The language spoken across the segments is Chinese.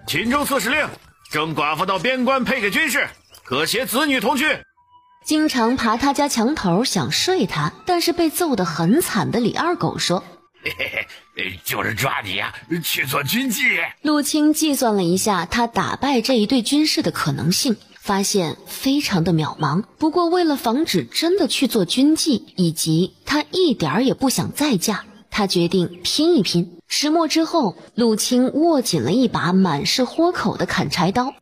秦州刺史令，征寡妇到边关配给军士，可携子女同去。经常爬他家墙头想睡他，但是被揍得很惨的李二狗说：就是抓你呀，去做军妓。陆清计算了一下他打败这一队军士的可能性，发现非常的渺茫。不过为了防止真的去做军妓，以及他一点儿也不想再嫁，他决定拼一拼。石磨之后，陆清握紧了一把满是豁口的砍柴刀。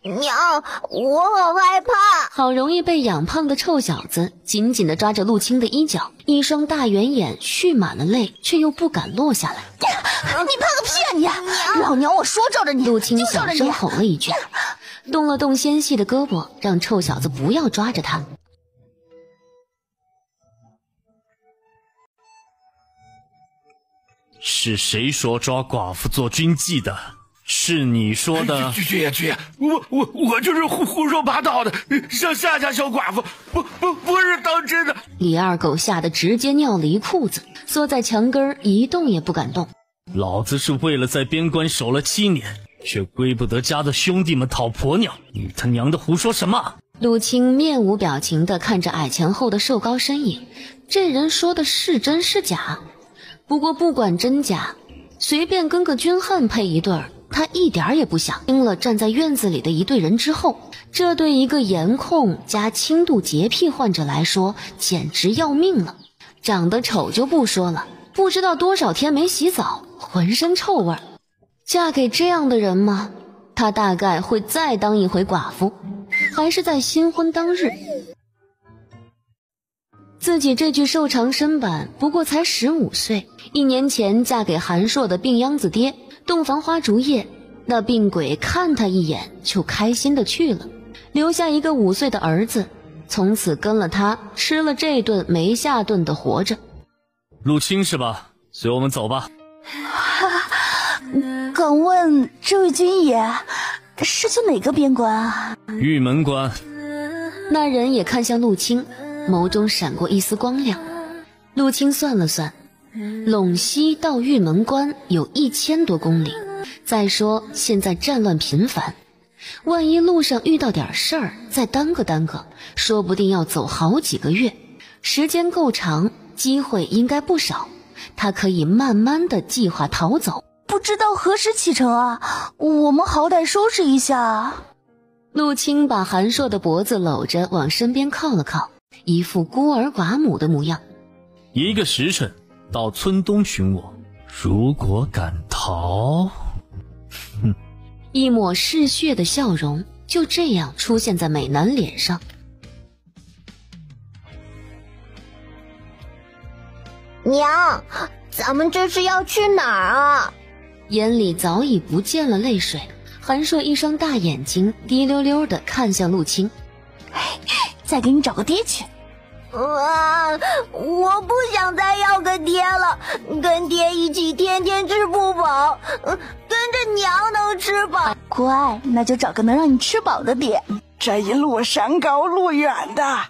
娘，我好害怕。好容易被养胖的臭小子紧紧地抓着陆清的衣角，一双大圆眼蓄满了泪，却又不敢落下来。你怕个屁啊你！老娘我说罩着你。陆清小声吼了一句，动了动纤细的胳膊，让臭小子不要抓着他。是谁说抓寡妇做军妓的？是你说的？军爷，我就是胡说八道的，想吓吓小寡妇，不是当真的。李二狗吓得直接尿了一裤子，缩在墙根一动也不敢动。老子是为了在边关守了7年，却归不得家的兄弟们讨婆娘，你他娘的胡说什么？陆清面无表情地看着矮墙后的瘦高身影，这人说的是真是假？不过不管真假，随便跟个军汉配一对儿，他一点也不想。听了站在院子里的一队人之后，这对一个颜控加轻度洁癖患者来说简直要命了。长得丑就不说了，不知道多少天没洗澡，浑身臭味儿。嫁给这样的人吗？他大概会再当一回寡妇，还是在新婚当日。自己这具瘦长身板不过才15岁，1年前嫁给韩硕的病秧子爹，洞房花烛夜，那病鬼看他一眼就开心的去了，留下一个5岁的儿子，从此跟了他吃了这顿没下顿的活着。陆清是吧？随我们走吧。敢问这位军爷是去哪个边关啊？玉门关。那人也看向陆清，眸中闪过一丝光亮。陆清算了算，陇西到玉门关有1000多公里，再说现在战乱频繁，万一路上遇到点事儿再耽搁，说不定要走好几个月，时间够长，机会应该不少，他可以慢慢的计划逃走。不知道何时启程啊？我们好歹收拾一下。陆清把韩硕的脖子搂着往身边靠了靠，一副孤儿寡母的模样。1个时辰到村东寻我，如果敢逃，一抹嗜血的笑容就这样出现在美男脸上。娘，咱们这是要去哪儿啊？眼里早已不见了泪水，韩硕一双大眼睛滴溜溜地看向陆清。再给你找个爹去。我不想再要个爹了，跟爹一起天天吃不饱，跟着娘能吃饱。乖，那就找个能让你吃饱的爹。这一路山高路远的，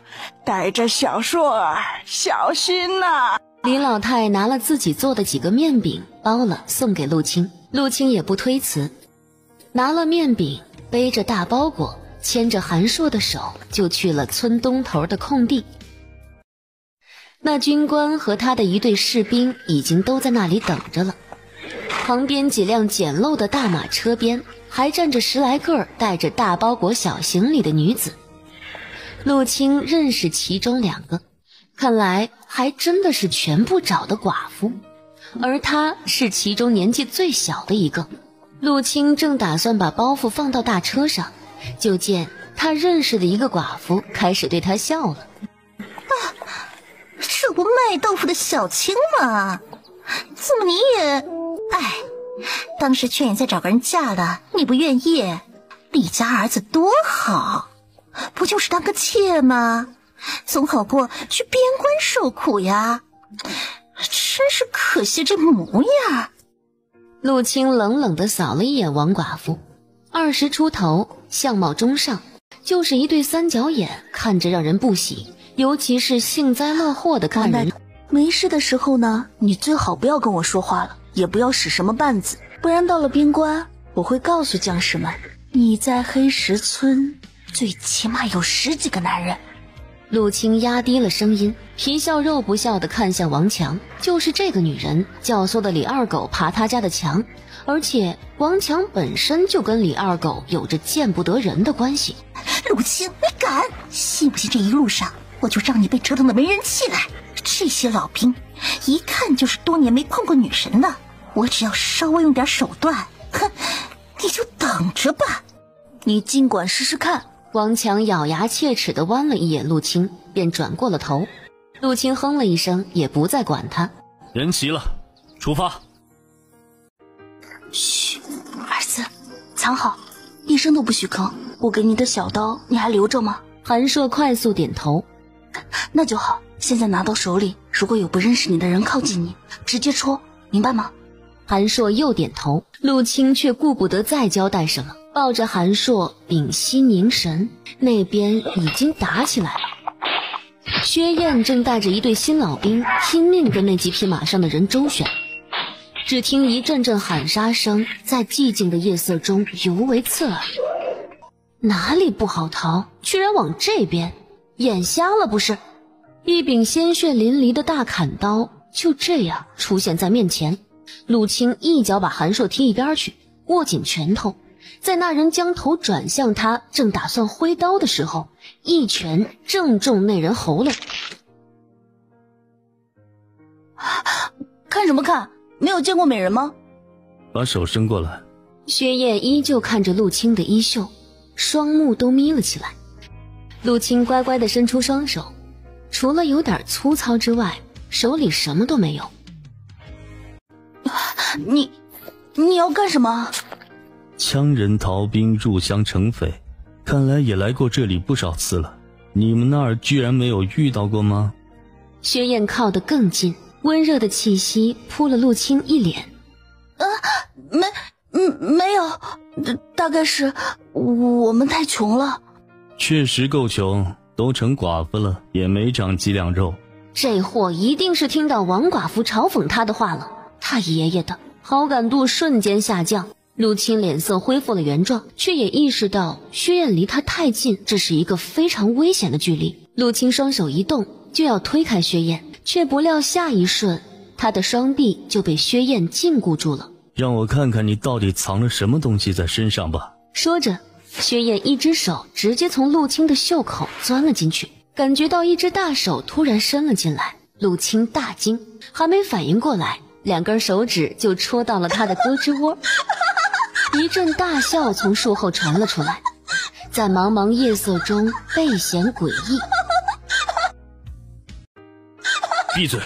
带着小硕儿小心呐。李老太拿了自己做的几个面饼包了送给陆清，陆清也不推辞，拿了面饼，背着大包裹，牵着韩硕的手就去了村东头的空地。那军官和他的一队士兵已经都在那里等着了，旁边几辆简陋的大马车边还站着10来个带着大包裹小行李的女子。陆清认识其中2个，看来还真的是全部找的寡妇，而她是其中年纪最小的一个。陆清正打算把包袱放到大车上，就见他认识的一个寡妇开始对他笑了。这不卖豆腐的小青吗？怎么你也……当时劝你再找个人嫁了，你不愿意。李家儿子多好，不就是当个妾吗？总好过去边关受苦呀。真是可惜这模样。陆清冷冷地扫了一眼王寡妇，20出头，相貌中上，就是一对3角眼，看着让人不喜，尤其是幸灾乐祸的看人。没事的时候呢，你最好不要跟我说话了，也不要使什么绊子，不然到了边关，我会告诉将士们，你在黑石村最起码有10几个男人。陆青压低了声音，皮笑肉不笑地看向王强，就是这个女人教唆的李二狗爬他家的墙，而且王强本身就跟李二狗有着见不得人的关系。陆青，你敢？信不信这一路上我就让你被折腾得没人气来？这些老兵一看就是多年没碰过女神的，我只要稍微用点手段，哼，你就等着吧。你尽管试试看。王强咬牙切齿地剜了一眼陆青，便转过了头。陆青哼了一声，也不再管他。人齐了，出发。嘘，儿子，藏好，一声都不许吭。我给你的小刀你还留着吗？韩硕快速点头。那就好，现在拿到手里，如果有不认识你的人靠近你，直接戳，明白吗？韩硕又点头。陆青却顾不得再交代什么，抱着韩硕屏息凝神。那边已经打起来了，薛燕正带着一队新老兵拼命跟那几匹马上的人周旋。只听一阵阵喊杀声在寂静的夜色中尤为刺耳。哪里不好逃，居然往这边，眼瞎了不是？一柄鲜血淋漓的大砍刀就这样出现在面前。陆青一脚把韩硕踢一边去，握紧拳头，在那人将头转向他，正打算挥刀的时候，一拳正中那人喉咙。看什么看？没有见过美人吗？把手伸过来。薛燕依旧看着陆青的衣袖，双目都眯了起来。陆青乖乖地伸出双手，除了有点粗糙之外，手里什么都没有。你要干什么？羌人逃兵入乡成匪，看来也来过这里不少次了。你们那儿居然没有遇到过吗？薛燕靠得更近，温热的气息扑了陆青一脸。没有，大概是我们太穷了。确实够穷，都成寡妇了，也没长几两肉。这货一定是听到王寡妇嘲讽他的话了，他爷爷的好感度瞬间下降。陆青脸色恢复了原状，却也意识到薛燕离他太近，这是一个非常危险的距离。陆青双手一动，就要推开薛燕，却不料下一瞬，他的双臂就被薛燕禁锢住了。让我看看你到底藏了什么东西在身上吧。说着，薛燕一只手直接从陆青的袖口钻了进去，感觉到一只大手突然伸了进来。陆青大惊，还没反应过来，2根手指就戳到了他的胳肢窝。一阵大笑从树后传了出来，在茫茫夜色中倍显诡异。闭嘴！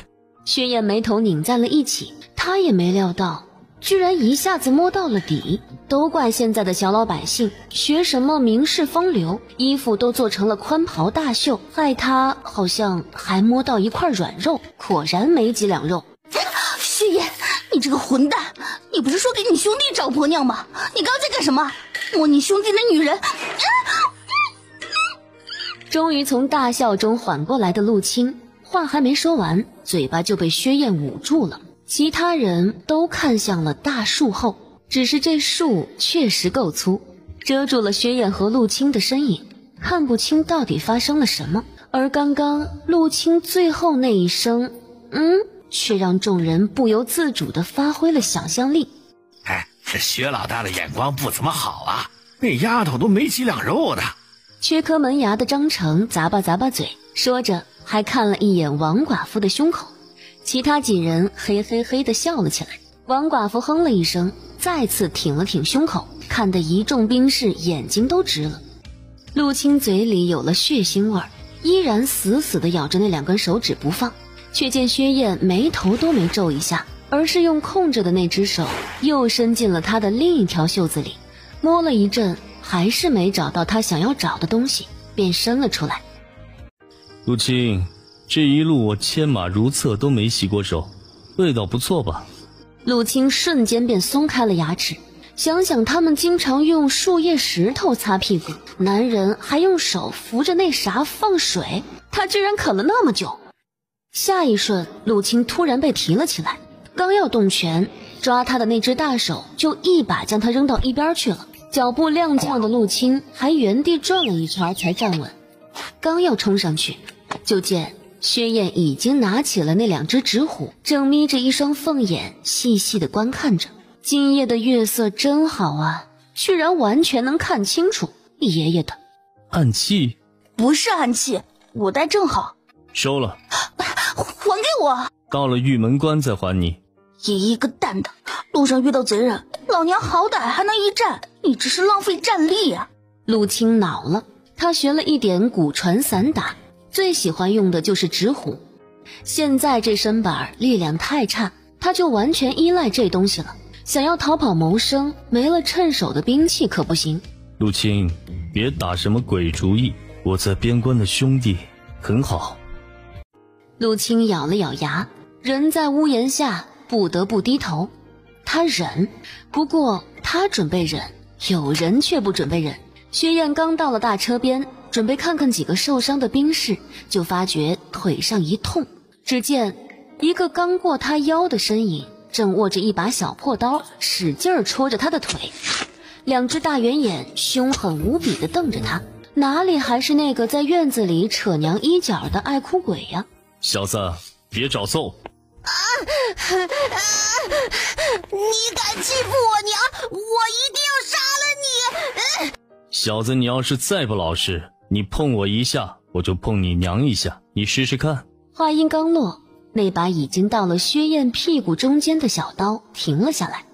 薛燕眉头拧在了一起，她也没料到居然一下子摸到了底。都怪现在的小老百姓学什么名士风流，衣服都做成了宽袍大袖，害他好像还摸到一块软肉，果然没几两肉。薛燕，你这个混蛋，你不是说给你兄弟找婆娘吗？你刚才干什么？摸你兄弟的女人！终于从大笑中缓过来的陆青，话还没说完，嘴巴就被薛燕捂住了。其他人都看向了大树后，只是这树确实够粗，遮住了薛燕和陆青的身影，看不清到底发生了什么。而刚刚陆青最后那一声却让众人不由自主地发挥了想象力。这薛老大的眼光不怎么好啊，那丫头都没几两肉的。缺颗门牙的张成咂巴咂巴嘴，说着还看了一眼王寡妇的胸口。其他几人嘿嘿嘿地笑了起来。王寡妇哼了一声，再次挺了挺胸口，看得一众兵士眼睛都直了。陆青嘴里有了血腥味儿，依然死死地咬着那2根手指不放，却见薛燕眉头都没皱一下，而是用空着的那只手又伸进了他的另一条袖子里，摸了一阵，还是没找到他想要找的东西，便伸了出来。陆青，这一路我牵马如厕都没洗过手，味道不错吧？陆青瞬间便松开了牙齿，想想他们经常用树叶石头擦屁股，男人还用手扶着那啥放水，他居然啃了那么久。下一瞬，陆青突然被提了起来，刚要动拳抓他的那只大手，就一把将他扔到一边去了。脚步踉跄的陆清还原地转了一圈才站稳，刚要冲上去，就见薛燕已经拿起了那2只纸虎，正眯着一双凤眼细细地观看着。今夜的月色真好啊，居然完全能看清楚。爷爷的暗器？不是暗器，我带正好。收了，还给我。到了玉门关再还你。爷爷个蛋的，路上遇到贼人，老娘好歹还能一战，你只是浪费战力啊！陆清恼了，他学了一点古传散打，最喜欢用的就是纸虎。现在这身板力量太差，他就完全依赖这东西了。想要逃跑谋生，没了趁手的兵器可不行。陆清，别打什么鬼主意，我在边关的兄弟很好。陆清咬了咬牙，人在屋檐下不得不低头。他忍，不过他准备忍，有人却不准备忍。薛燕刚到了大车边，准备看看几个受伤的兵士，就发觉腿上一痛，只见一个刚过他腰的身影正握着一把小破刀，使劲戳着他的腿。2只大圆眼凶狠无比地瞪着他，哪里还是那个在院子里扯娘衣角的爱哭鬼呀？小子，别找揍！你敢欺负我娘，我一定要杀了你！小子，你要是再不老实，你碰我一下，我就碰你娘一下，你试试看。话音刚落，那把已经到了薛燕屁股中间的小刀停了下来。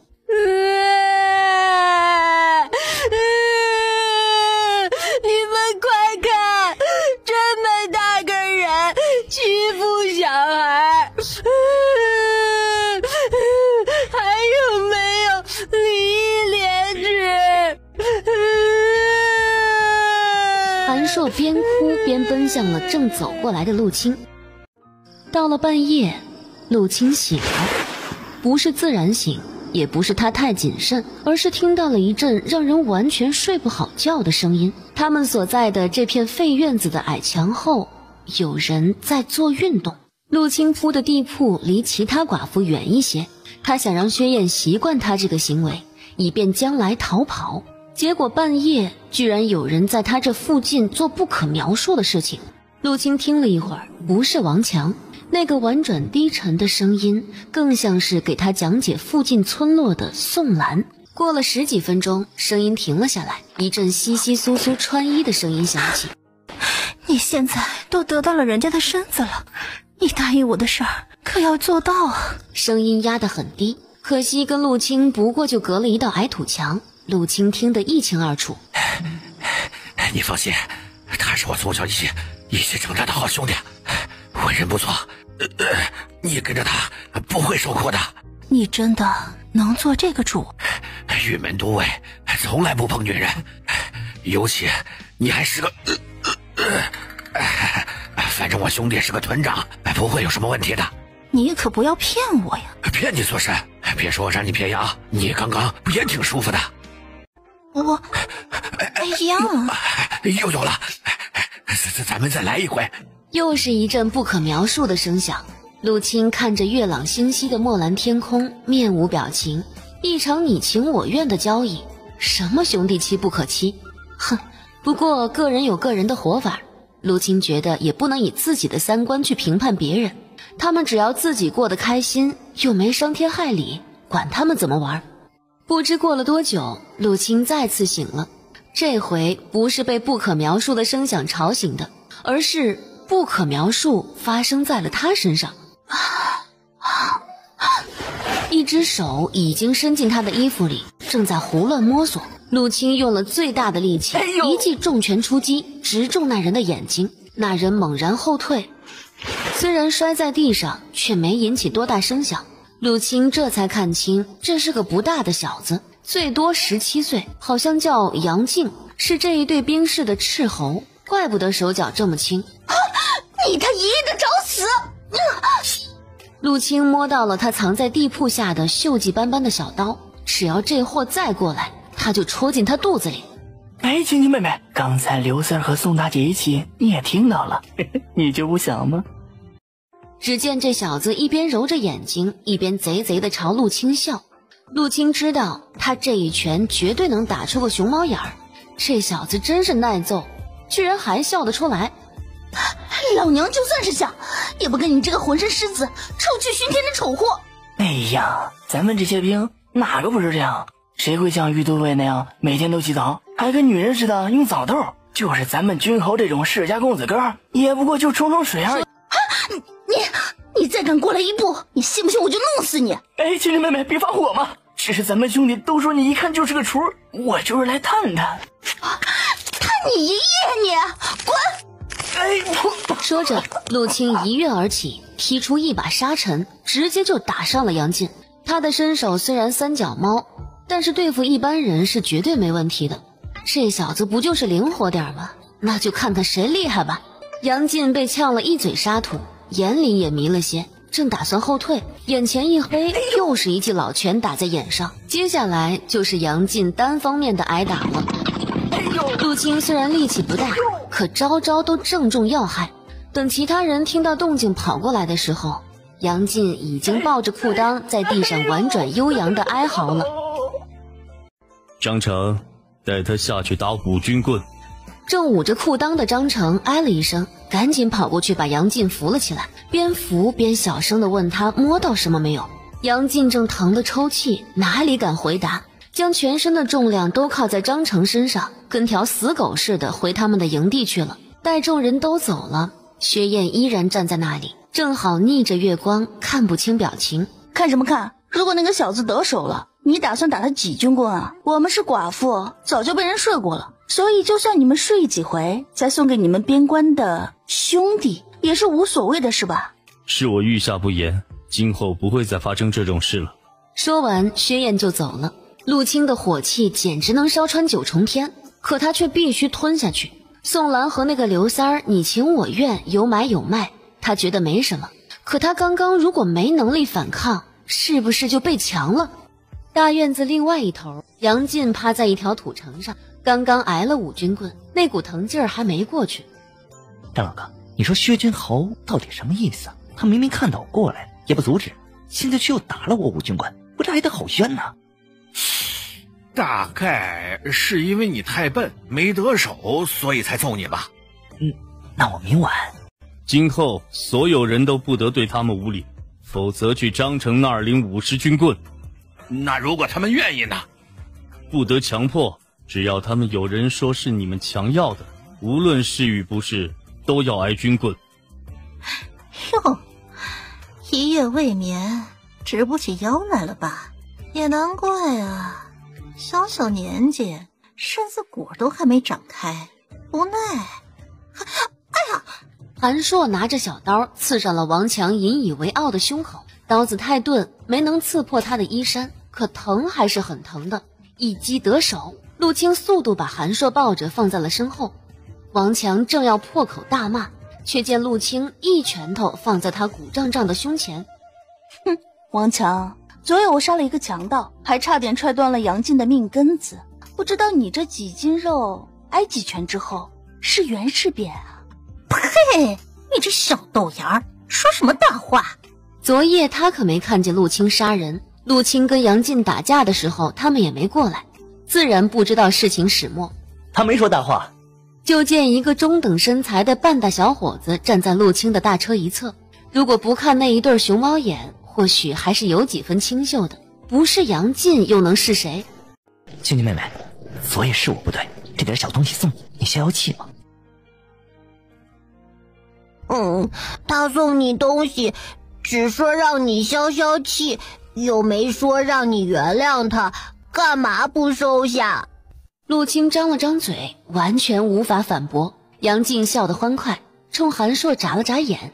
你们快看，这么大个人欺负小孩，还有没有礼义廉耻？韩硕边哭边奔向了正走过来的陆清。到了半夜，陆清醒了，不是自然醒，也不是他太谨慎，而是听到了一阵让人完全睡不好觉的声音。他们所在的这片废院子的矮墙后，有人在做运动。陆清铺的地铺离其他寡妇远一些，他想让薛燕习惯他这个行为，以便将来逃跑。结果半夜居然有人在他这附近做不可描述的事情。陆清听了一会儿，不是王强，那个婉转低沉的声音更像是给他讲解附近村落的宋兰。过了10几分钟，声音停了下来，一阵窸窸窣窣穿衣的声音响起。你现在都得到了人家的身子了，你答应我的事儿可要做到啊！声音压得很低，可惜跟陆清不过就隔了一道矮土墙，陆清听得一清二楚。你放心，他是我从小一起长大的好兄弟，为人不错，你跟着他不会受苦的。你真的能做这个主？玉门都尉从来不碰女人，尤其你还是个反正我兄弟是个团长，不会有什么问题的。你可不要骗我呀！骗你做甚？别说我让你骗羊，你刚刚不也挺舒服的？我，哎呀，又有了，咱们再来一回。又是一阵不可描述的声响。陆清看着月朗星稀的墨蓝天空，面无表情。一场你情我愿的交易，什么兄弟妻不可欺？哼，不过个人有个人的活法。陆清觉得也不能以自己的三观去评判别人，他们只要自己过得开心，又没伤天害理，管他们怎么玩。不知过了多久，陆清再次醒了，这回不是被不可描述的声响吵醒的，而是不可描述发生在了他身上。一只手已经伸进他的衣服里，正在胡乱摸索。陆清用了最大的力气，一记重拳出击，直中那人的眼睛。那人猛然后退，虽然摔在地上，却没引起多大声响。陆清这才看清，这是个不大的小子，最多17岁，好像叫杨静，是这一队兵士的斥候，怪不得手脚这么轻。你他一个找死！陆清摸到了他藏在地铺下的锈迹斑斑的小刀，只要这货再过来，他就戳进他肚子里。哎，青青妹妹，刚才刘三和宋大姐一起，你也听到了，你就不想吗？只见这小子一边揉着眼睛，一边贼贼地朝陆清笑。陆清知道他这一拳绝对能打出个熊猫眼儿，这小子真是耐揍，居然还笑得出来。老娘就算是想，也不跟你这个浑身虱子臭气熏天的丑货。哎呀，咱们这些兵哪个不是这样？谁会像于都尉那样每天都洗澡，还跟女人似的用澡豆？就是咱们君侯这种世家公子哥，也不过就冲冲水而已。你再敢过来一步，你信不信我就弄死你？哎，亲亲妹妹，别发火嘛！只是咱们兄弟都说你一看就是个厨，我就是来探探。探你一夜你滚！哎，说着，陆清一跃而起，踢出一把沙尘，直接就打上了杨进。他的身手虽然三脚猫，但是对付一般人是绝对没问题的。这小子不就是灵活点吗？那就看看谁厉害吧。杨进被呛了一嘴沙土，眼里也迷了些，正打算后退，眼前一黑，又是一记老拳打在眼上。接下来就是杨进单方面的挨打了。陆清虽然力气不大，可招招都正中要害。等其他人听到动静跑过来的时候，杨进已经抱着裤裆在地上婉转悠扬的哀嚎了。张成，带他下去打五军棍。正捂着裤裆的张成哎了一声，赶紧跑过去把杨进扶了起来，边扶边小声地问他摸到什么没有。杨进正疼得抽泣，哪里敢回答，将全身的重量都靠在张成身上，跟条死狗似的回他们的营地去了。待众人都走了，薛燕依然站在那里，正好逆着月光，看不清表情。看什么看？如果那个小子得手了，你打算打他几军棍啊？我们是寡妇，早就被人睡过了，所以就算你们睡几回，再送给你们边关的兄弟，也是无所谓的，是吧？是我御下不严，今后不会再发生这种事了。说完，薛燕就走了。陆清的火气简直能烧穿9重天，可他却必须吞下去。宋兰和那个刘三儿你情我愿，有买有卖，他觉得没什么，可他刚刚如果没能力反抗，是不是就被强了？大院子另外一头，杨进趴在一条土城上，刚刚挨了5军棍，那股疼劲儿还没过去。张老哥，你说薛君侯到底什么意思啊？他明明看到我过来也不阻止，现在却又打了我5军棍，不是挨得好冤呐？大概是因为你太笨没得手，所以才揍你吧。那我明晚今后所有人都不得对他们无礼，否则去张成那儿领50军棍。那如果他们愿意呢？不得强迫，只要他们有人说是你们强要的，无论是与不是，都要挨军棍。哟，一夜未眠，直不起腰来了吧？也难怪啊，小小年纪，身子骨都还没长开，无奈。哎呀！韩硕拿着小刀刺上了王强引以为傲的胸口，刀子太钝，没能刺破他的衣衫，可疼还是很疼的。一击得手，陆清速度把韩硕抱着放在了身后。王强正要破口大骂，却见陆清一拳头放在他鼓胀胀的胸前。哼，王强，昨夜我杀了一个强盗，还差点踹断了杨进的命根子，不知道你这几斤肉挨几拳之后是圆是扁啊？呸！你这小豆芽儿，说什么大话？昨夜他可没看见陆清杀人，陆清跟杨进打架的时候他们也没过来，自然不知道事情始末。他没说大话。就见一个中等身材的半大小伙子站在陆清的大车一侧，如果不看那一对熊猫眼，或许还是有几分清秀的，不是杨进又能是谁？青青妹妹，昨夜是我不对，这点小东西送你消消气吗？他送你东西，只说让你消消气，又没说让你原谅他，干嘛不收下？陆清张了张嘴，完全无法反驳。杨进笑得欢快，冲韩硕眨了眨眼。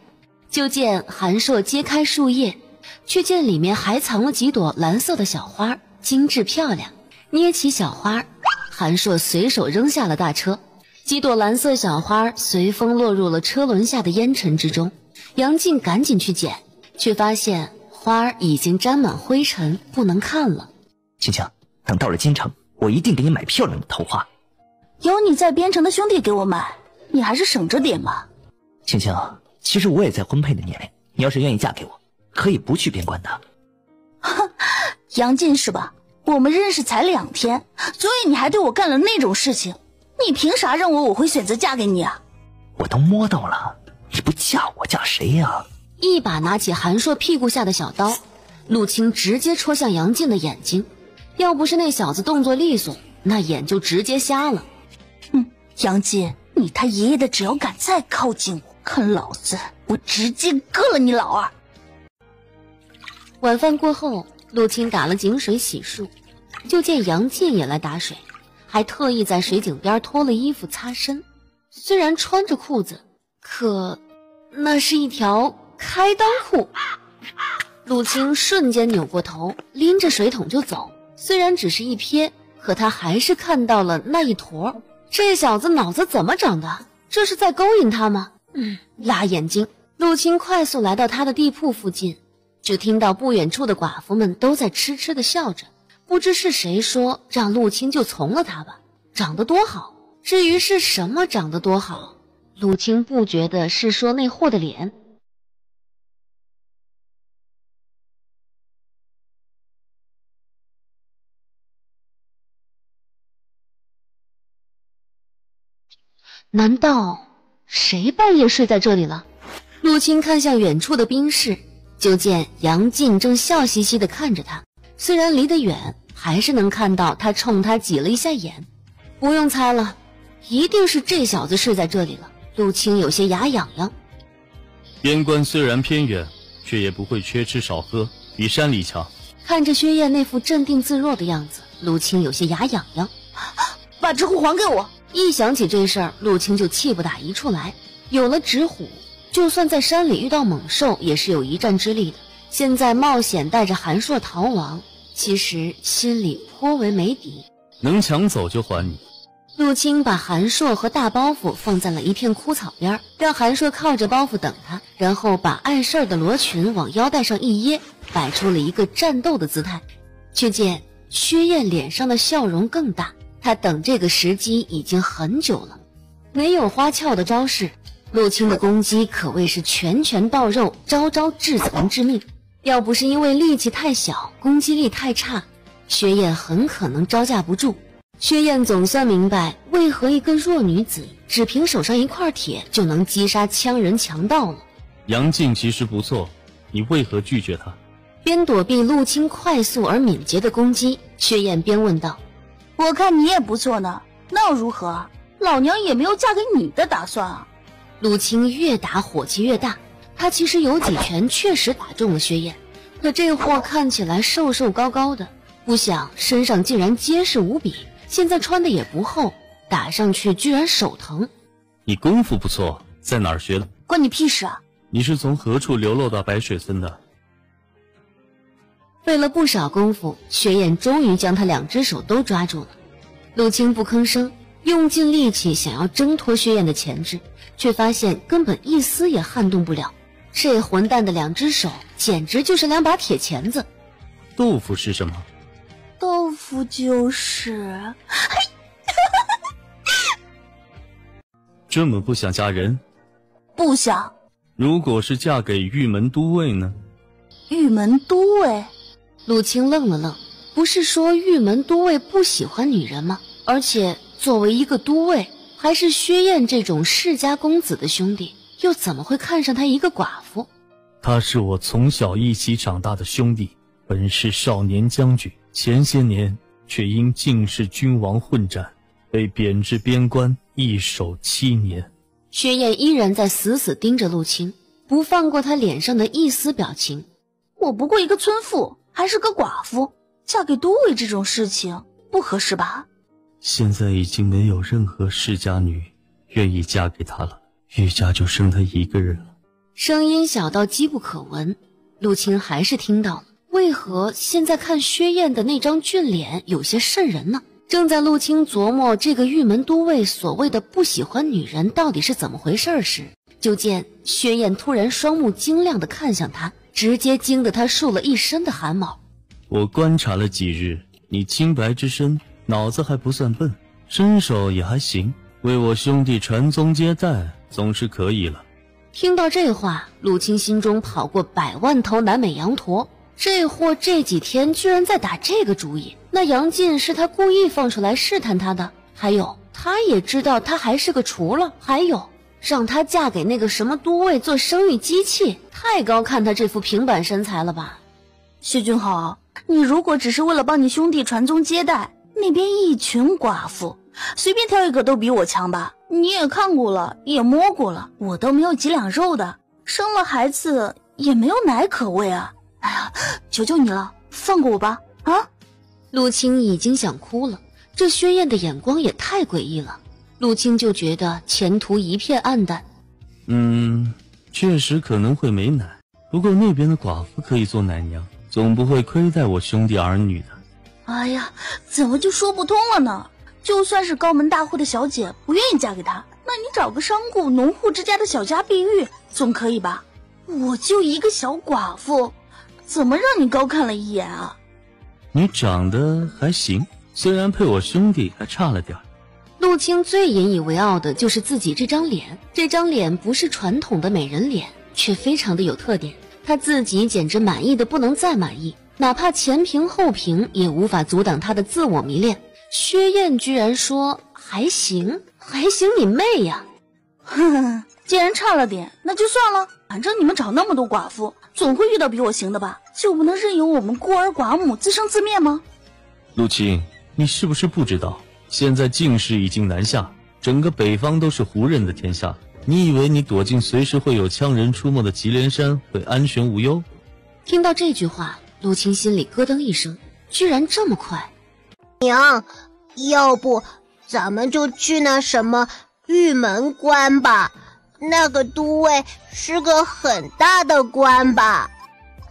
就见韩硕揭开树叶，却见里面还藏了几朵蓝色的小花，精致漂亮。捏起小花，韩硕随手扔下了大车，几朵蓝色小花随风落入了车轮下的烟尘之中。杨进赶紧去捡，却发现花已经沾满灰尘，不能看了。青青，等到了京城，我一定给你买漂亮的桃花。有你在边城的兄弟给我买，你还是省着点嘛。青青，其实我也在婚配的年龄，你要是愿意嫁给我，可以不去边关的。杨进是吧？我们认识才2天，所以你还对我干了那种事情，你凭啥认为我会选择嫁给你啊？我都摸到了，你不嫁我嫁谁呀？一把拿起韩硕屁股下的小刀，陆青直接戳向杨进的眼睛。要不是那小子动作利索，那眼就直接瞎了。杨进，你他爷爷的，只要敢再靠近我，看老子我直接割了你老二！晚饭过后，陆青打了井水洗漱，就见杨进也来打水，还特意在水井边脱了衣服擦身。虽然穿着裤子，可那是一条开裆裤。陆青瞬间扭过头，拎着水桶就走。虽然只是一瞥，可他还是看到了那一坨。这小子脑子怎么长的？这是在勾引他吗？辣眼睛。陆青快速来到他的地铺附近，就听到不远处的寡妇们都在痴痴地笑着。不知是谁说让陆青就从了他吧，长得多好。至于是什么长得多好，陆青不觉得是说那货的脸。难道谁半夜睡在这里了？陆青看向远处的冰室，就见杨进正笑嘻嘻地看着他，虽然离得远，还是能看到他冲他挤了一下眼。不用猜了，一定是这小子睡在这里了。陆青有些牙痒痒。边关虽然偏远，却也不会缺吃少喝，比山里强。看着薛燕那副镇定自若的样子，陆青有些牙痒痒。把纸虎还给我！一想起这事儿，陆青就气不打一处来。有了纸虎，就算在山里遇到猛兽，也是有一战之力的。现在冒险带着韩硕逃亡，其实心里颇为没底。能抢走就还你。陆青把韩硕和大包袱放在了一片枯草边，让韩硕靠着包袱等他，然后把碍事儿的罗裙往腰带上一掖，摆出了一个战斗的姿态。却见薛燕脸上的笑容更大，他等这个时机已经很久了。没有花俏的招式，陆青的攻击可谓是拳拳到肉，招招致残致命。要不是因为力气太小，攻击力太差，薛燕很可能招架不住。薛燕总算明白，为何一个弱女子只凭手上一块铁就能击杀羌人强盗了。杨静其实不错，你为何拒绝他？边躲避陆青快速而敏捷的攻击，薛燕边问道：我看你也不错呢，那又如何？老娘也没有嫁给你的打算啊！陆青越打火气越大，他其实有几拳确实打中了薛燕，可这货看起来瘦瘦高高的，不想身上竟然结实无比，现在穿的也不厚，打上去居然手疼。你功夫不错，在哪儿学的？关你屁事啊！你是从何处流落到白水村的？费了不少功夫，薛燕终于将他2只手都抓住了。陆青不吭声，用尽力气想要挣脱薛燕的钳制，却发现根本一丝也撼动不了。这混蛋的2只手简直就是2把铁钳子。豆腐是什么？豆腐就是这么不想嫁人？不想。如果是嫁给玉门都尉呢？玉门都尉？陆青愣了愣，不是说玉门都尉不喜欢女人吗？而且作为一个都尉，还是薛燕这种世家公子的兄弟，又怎么会看上他一个寡妇？他是我从小一起长大的兄弟，本是少年将军，前些年却因进士君王混战，被贬至边关，一守7年。薛燕依然在死死盯着陆青，不放过他脸上的一丝表情。我不过一个村妇，还是个寡妇，嫁给都尉这种事情不合适吧？现在已经没有任何世家女愿意嫁给他了，玉家就剩他一个人了。声音小到机不可闻，陆青还是听到了。为何现在看薛燕的那张俊脸有些瘆人呢？正在陆青琢磨这个玉门都尉所谓的不喜欢女人到底是怎么回事时，就见薛燕突然双目晶亮地看向他，直接惊得他竖了一身的汗毛。我观察了几日，你清白之身，脑子还不算笨，身手也还行，为我兄弟传宗接代总是可以了。听到这话，陆清心中跑过100万头南美羊驼。这货这几天居然在打这个主意，那杨进是他故意放出来试探他的。还有，他也知道他还是个厨了。还有，让她嫁给那个什么都尉做生育机器，太高看他这副平板身材了吧？谢君豪，你如果只是为了帮你兄弟传宗接代，那边一群寡妇，随便挑一个都比我强吧？你也看过了，也摸过了，我都没有几两肉的，生了孩子也没有奶可喂啊！哎呀，求求你了，放过我吧！啊！陆清已经想哭了，这薛燕的眼光也太诡异了。陆清就觉得前途一片暗淡。确实可能会没奶，不过那边的寡妇可以做奶娘，总不会亏待我兄弟儿女的。哎呀，怎么就说不通了呢？就算是高门大户的小姐不愿意嫁给他，那你找个商贾农户之家的小家碧玉总可以吧？我就一个小寡妇，怎么让你高看了一眼啊？你长得还行，虽然配我兄弟还差了点。陆清最引以为傲的就是自己这张脸，这张脸不是传统的美人脸，却非常的有特点。他自己简直满意的不能再满意，哪怕前平后平也无法阻挡他的自我迷恋。薛燕居然说还行，还行你妹呀！哼哼，既然差了点，那就算了，反正你们找那么多寡妇，总会遇到比我行的吧？就不能任由我们孤儿寡母自生自灭吗？陆清，你是不是不知道，现在晋士已经南下，整个北方都是胡人的天下，你以为你躲进随时会有羌人出没的祁连山会安全无忧？听到这句话，陆清心里咯噔一声，居然这么快。娘，要不咱们就去那什么玉门关吧，那个都尉是个很大的官吧。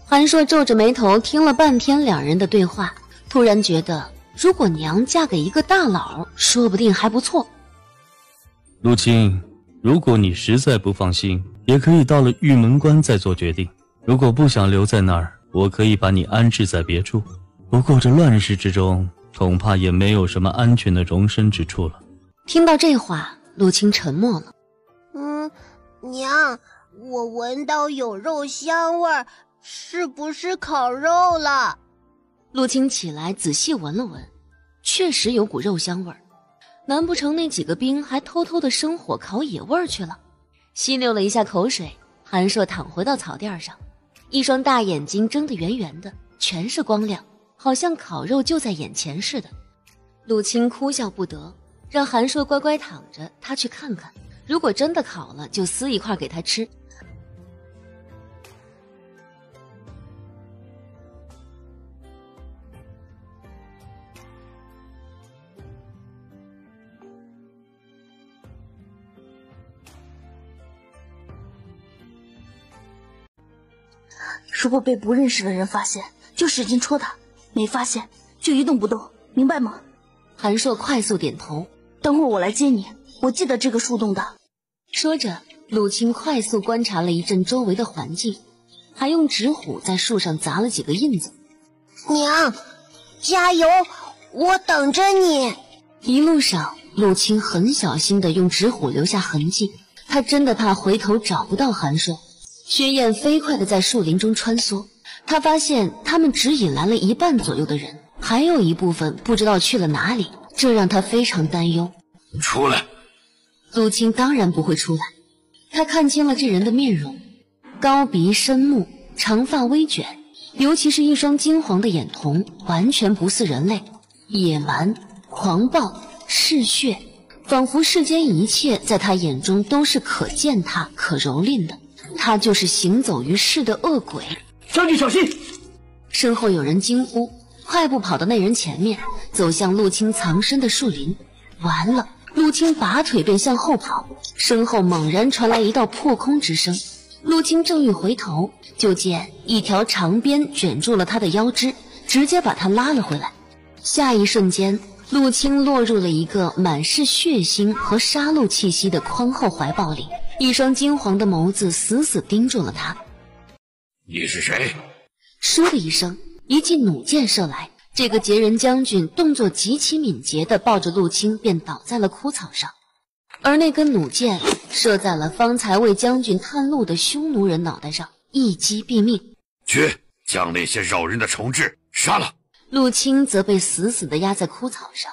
韩硕皱着眉头听了半天两人的对话，突然觉得如果娘嫁给一个大佬，说不定还不错。陆清，如果你实在不放心，也可以到了玉门关再做决定。如果不想留在那儿，我可以把你安置在别处。不过这乱世之中，恐怕也没有什么安全的容身之处了。听到这话，陆清沉默了。娘，我闻到有肉香味儿，是不是烤肉了？陆清起来仔细闻了闻，确实有股肉香味儿。难不成那几个兵还偷偷的生火烤野味儿去了？吸溜了一下口水，韩硕躺回到草垫上，一双大眼睛睁得圆圆的，全是光亮，好像烤肉就在眼前似的。陆清哭笑不得，让韩硕乖乖躺着，他去看看，如果真的烤了，就撕一块给他吃。如果被不认识的人发现，就使劲戳他，没发现就一动不动，明白吗？韩硕快速点头。等会儿我来接你，我记得这个树洞的。说着，陆清快速观察了一阵周围的环境，还用纸虎在树上砸了几个印子。娘，加油，我等着你。一路上，陆清很小心地用纸虎留下痕迹，他真的怕回头找不到韩硕。薛燕飞快地在树林中穿梭，他发现他们只引来了一半左右的人，还有一部分不知道去了哪里，这让他非常担忧。出来！陆清当然不会出来，他看清了这人的面容，高鼻深目，长发微卷，尤其是一双金黄的眼瞳，完全不似人类，野蛮、狂暴、嗜血，仿佛世间一切在他眼中都是可践踏、可蹂躏的。他就是行走于世的恶鬼。将军小心！身后有人惊呼，快步跑到那人前面，走向陆清藏身的树林。完了！陆清拔腿便向后跑，身后猛然传来一道破空之声。陆清正欲回头，就见一条长鞭卷住了他的腰肢，直接把他拉了回来。下一瞬间，陆清落入了一个满是血腥和杀戮气息的宽厚怀抱里，一双金黄的眸子死死盯住了他。你是谁？倏的一声，一记弩箭射来，这个劫人将军动作极其敏捷地抱着陆清便倒在了枯草上。而那根弩箭射在了方才为将军探路的匈奴人脑袋上，一击毙命。去，将那些扰人的虫豸杀了。陆青则被死死地压在枯草上，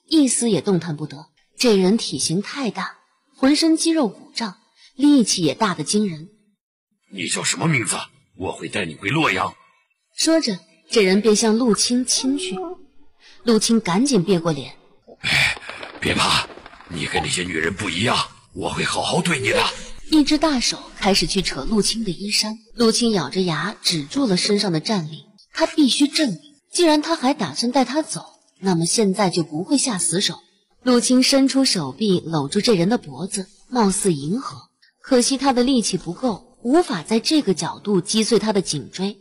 一丝也动弹不得。这人体型太大，浑身肌肉鼓胀，力气也大得惊人。你叫什么名字？我会带你回洛阳。说着，这人便向陆青亲去。陆青赶紧别过脸，别怕，你跟那些女人不一样，我会好好对你的。一只大手开始去扯陆青的衣衫，陆青咬着牙止住了身上的战栗。他必须证明，既然他还打算带他走，那么现在就不会下死手。陆青伸出手臂搂住这人的脖子，貌似迎合，可惜他的力气不够，无法在这个角度击碎他的颈椎。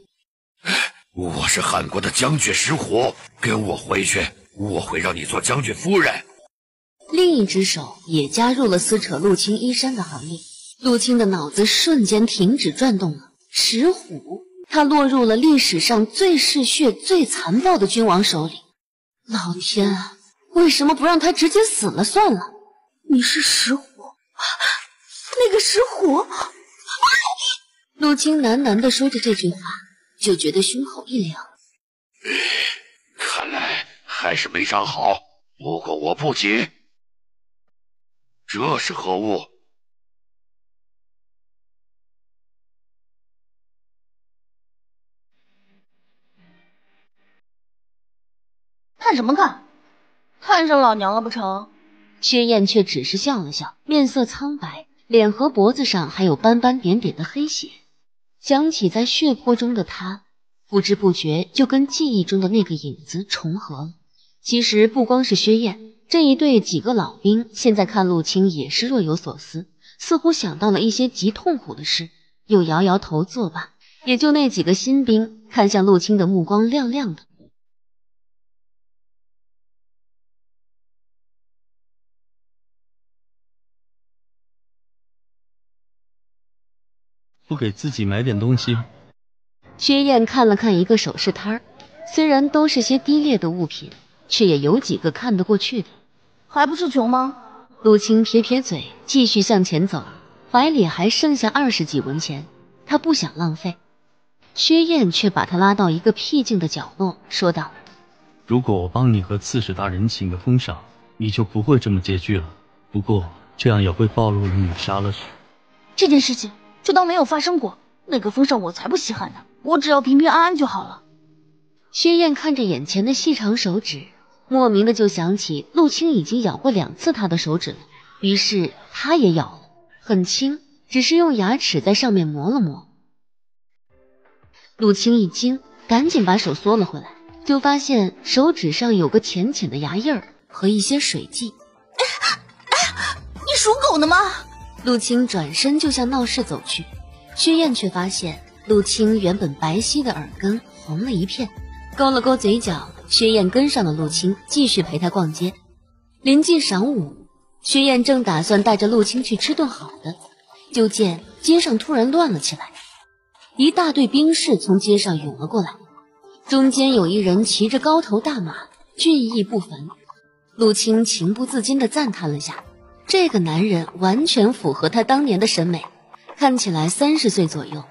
我是汉国的将军石虎，跟我回去，我会让你做将军夫人。另一只手也加入了撕扯陆青衣衫的行列。陆青的脑子瞬间停止转动了。石虎，他落入了历史上最嗜血、最残暴的君王手里。老天啊，为什么不让他直接死了算了？你是石虎，那个石虎。陆青喃喃地说着这句话，就觉得胸口一凉。看来还是没长好，不过我不急。这是何物？看什么看？看上老娘了不成？薛燕却只是笑了笑，面色苍白，脸和脖子上还有斑斑点点的黑血。想起在血泊中的他，不知不觉就跟记忆中的那个影子重合了。其实不光是薛燕，这一队几个老兵现在看陆青也是若有所思，似乎想到了一些极痛苦的事，又摇摇头作罢。也就那几个新兵看向陆青的目光亮亮的。不给自己买点东西？薛燕看了看一个首饰摊儿，虽然都是些低劣的物品，却也有几个看得过去的。还不是穷吗？陆青撇撇嘴，继续向前走，怀里还剩下20几文钱，他不想浪费。薛燕却把他拉到一个僻静的角落，说道：如果我帮你和刺史大人请个封赏，你就不会这么拮据了。不过这样也会暴露了你杀了谁。这件事情就当没有发生过，那个封赏我才不稀罕呢，我只要平平安安就好了。薛燕看着眼前的细长手指，莫名的就想起陆青已经咬过2次他的手指了，于是他也咬了，很轻，只是用牙齿在上面磨了磨。陆青一惊，赶紧把手缩了回来，就发现手指上有个浅浅的牙印儿和一些水迹。你属狗的吗？陆青转身就向闹市走去，薛燕却发现陆青原本白皙的耳根红了一片，勾了勾嘴角，薛燕跟上了陆青，继续陪他逛街。临近晌午，薛燕正打算带着陆青去吃顿好的，就见街上突然乱了起来，一大队兵士从街上涌了过来，中间有一人骑着高头大马，俊逸不凡。陆青情不自禁地赞叹了下，这个男人完全符合他当年的审美，看起来30岁左右，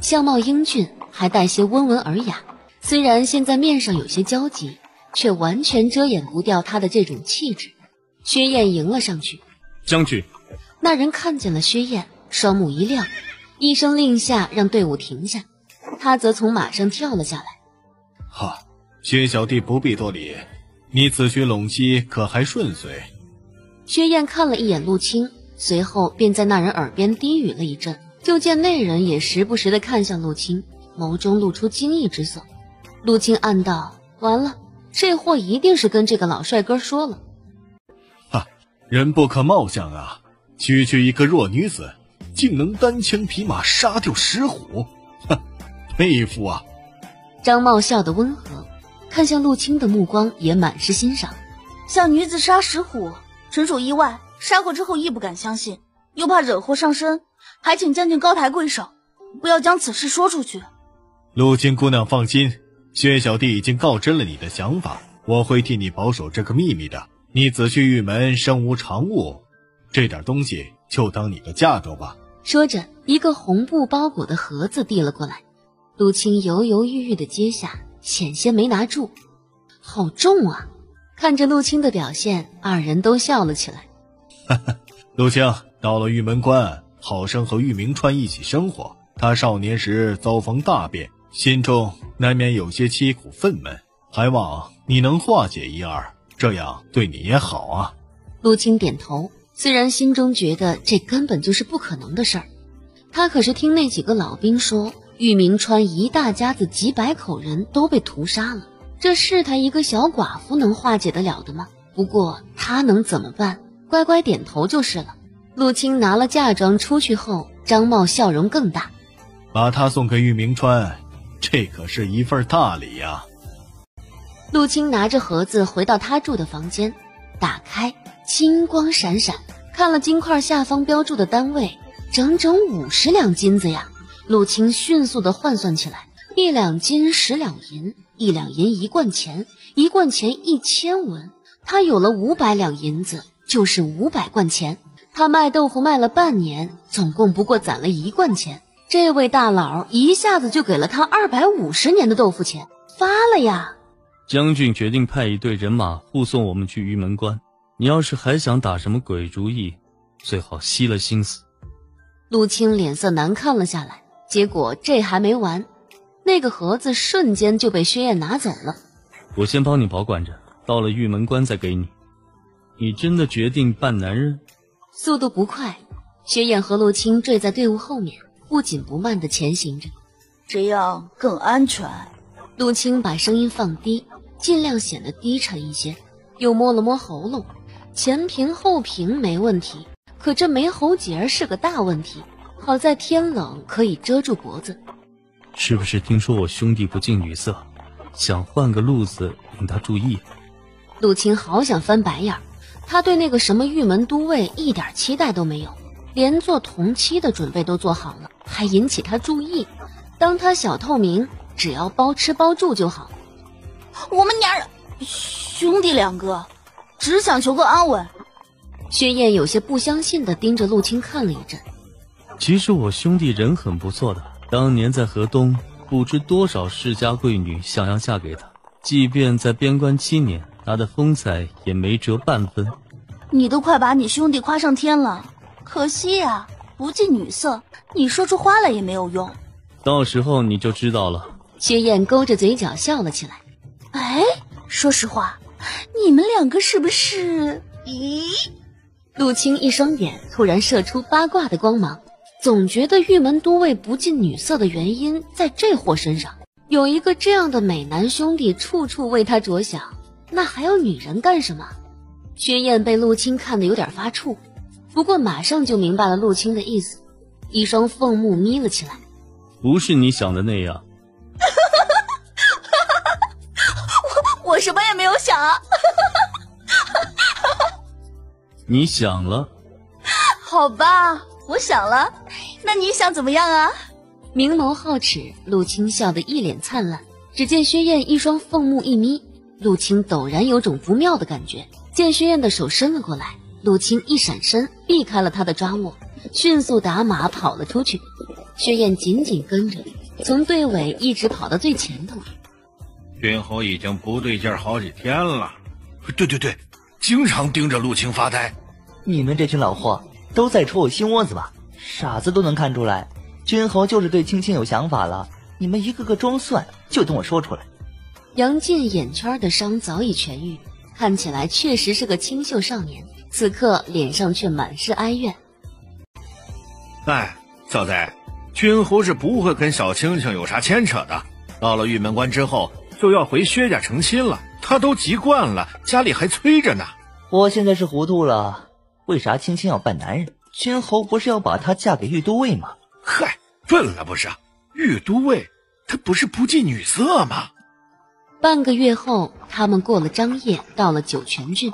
相貌英俊，还带些温文尔雅。虽然现在面上有些焦急，却完全遮掩不掉他的这种气质。薛燕迎了上去。将军。那人看见了薛燕，双目一亮，一声令下让队伍停下，他则从马上跳了下来。哈，薛小弟不必多礼，你此去陇西可还顺遂？薛燕看了一眼陆青，随后便在那人耳边低语了一阵，就见那人也时不时地看向陆青，眸中露出惊异之色。陆青暗道，完了，这货一定是跟这个老帅哥说了。哈，人不可貌相啊，区区一个弱女子，竟能单枪匹马杀掉石虎，哼，佩服啊！张茂笑得温和，看向陆青的目光也满是欣赏。像女子杀石虎，纯属意外，杀过之后亦不敢相信，又怕惹祸上身，还请将军高抬贵手，不要将此事说出去。陆青姑娘放心，薛小弟已经告知了你的想法，我会替你保守这个秘密的。你此去玉门身无长物，这点东西就当你的嫁妆吧。说着，一个红布包裹的盒子递了过来，陆青犹犹豫豫地接下，险些没拿住。好重啊！看着陆青的表现，二人都笑了起来。陆青到了玉门关，好生和玉明川一起生活。他少年时遭逢大变，心中难免有些凄苦愤懑，还望你能化解一二，这样对你也好啊。陆青点头，虽然心中觉得这根本就是不可能的事儿，他可是听那几个老兵说，玉明川一大家子几百口人都被屠杀了，这是他一个小寡妇能化解得了的吗？不过他能怎么办？乖乖点头就是了。陆青拿了嫁妆出去后，张茂笑容更大。把她送给玉明川，这可是一份大礼呀。陆青拿着盒子回到他住的房间，打开，金光闪闪，看了金块下方标注的单位，整整50两金子呀。陆青迅速地换算起来，1两金10两银，1两银1贯钱，1贯钱1000文，他有了500两银子，就是500贯钱。他卖豆腐卖了半年，总共不过攒了1贯钱。这位大佬一下子就给了他250年的豆腐钱，发了呀！将军决定派一队人马护送我们去玉门关，你要是还想打什么鬼主意，最好息了心思。陆青脸色难看了下来，结果这还没完，那个盒子瞬间就被薛燕拿走了。我先帮你保管着，到了玉门关再给你。你真的决定扮男人？速度不快，薛燕和陆青坠在队伍后面，不紧不慢地前行着，这样更安全。陆青把声音放低，尽量显得低沉一些，又摸了摸喉咙，前平后平没问题，可这没喉结是个大问题，好在天冷可以遮住脖子。是不是听说我兄弟不近女色，想换个路子引他注意？陆青好想翻白眼，他对那个什么玉门都尉一点期待都没有，连做同妻的准备都做好了，还引起他注意，当他小透明，只要包吃包住就好。我们娘兄弟2个只想求个安稳。薛燕有些不相信地盯着陆青看了一阵。其实我兄弟人很不错的，当年在河东不知多少世家贵女想要嫁给他，即便在边关7年，他的风采也没折半分。你都快把你兄弟夸上天了，可惜呀，不近女色，你说出花来也没有用。到时候你就知道了。薛燕勾着嘴角笑了起来。哎，说实话，你们2个是不是？咦？陆青一双眼突然射出八卦的光芒，总觉得玉门都尉不近女色的原因在这货身上。有一个这样的美男兄弟，处处为他着想，那还要女人干什么？薛燕被陆青看得有点发怵，不过马上就明白了陆青的意思，一双凤目眯了起来。不是你想的那样。我什么也没有想啊。你想了？好吧，我想了。那你想怎么样啊？明眸皓齿，陆青笑得一脸灿烂。只见薛燕一双凤目一眯，陆青陡然有种不妙的感觉。见薛燕的手伸了过来，陆青一闪身避开了他的抓握，迅速打马跑了出去。薛燕紧紧跟着，从队尾一直跑到最前头。君侯已经不对劲好几天了。对，经常盯着陆青发呆。你们这群老货都在戳我心窝子吧？傻子都能看出来，君侯就是对青青有想法了。你们一个个装蒜，就等我说出来。杨进眼圈的伤早已痊愈，看起来确实是个清秀少年，此刻脸上却满是哀怨。哎，小子，君侯是不会跟小青青有啥牵扯的。到了玉门关之后，就要回薛家成亲了，他都急惯了，家里还催着呢。我现在是糊涂了，为啥青青要扮男人？君侯不是要把她嫁给玉都尉吗？嗨，笨了不是？玉都尉他不是不近女色吗？半个月后，他们过了张掖，到了酒泉郡。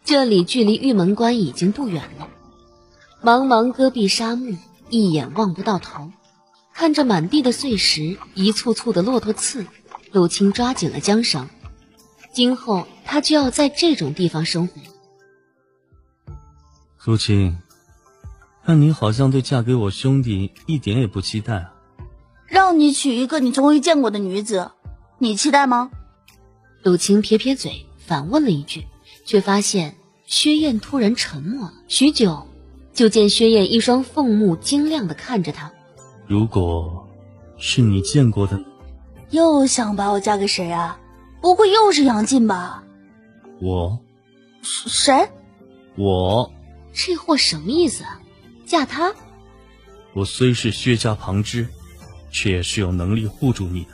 这里距离玉门关已经不远了，茫茫戈壁沙漠，一眼望不到头。看着满地的碎石，一簇簇的骆驼刺，陆青抓紧了缰绳。今后他就要在这种地方生活。陆青，看你好像对嫁给我兄弟一点也不期待啊。让你娶一个你从未见过的女子，你期待吗？陆青撇撇嘴，反问了一句，却发现薛燕突然沉默了许久，就见薛燕一双凤目晶亮地看着他。如果是你见过的，又想把我嫁给谁啊？不会又是杨进吧？我？谁？我？这货什么意思啊？嫁他？我虽是薛家旁支，却也是有能力护住你的。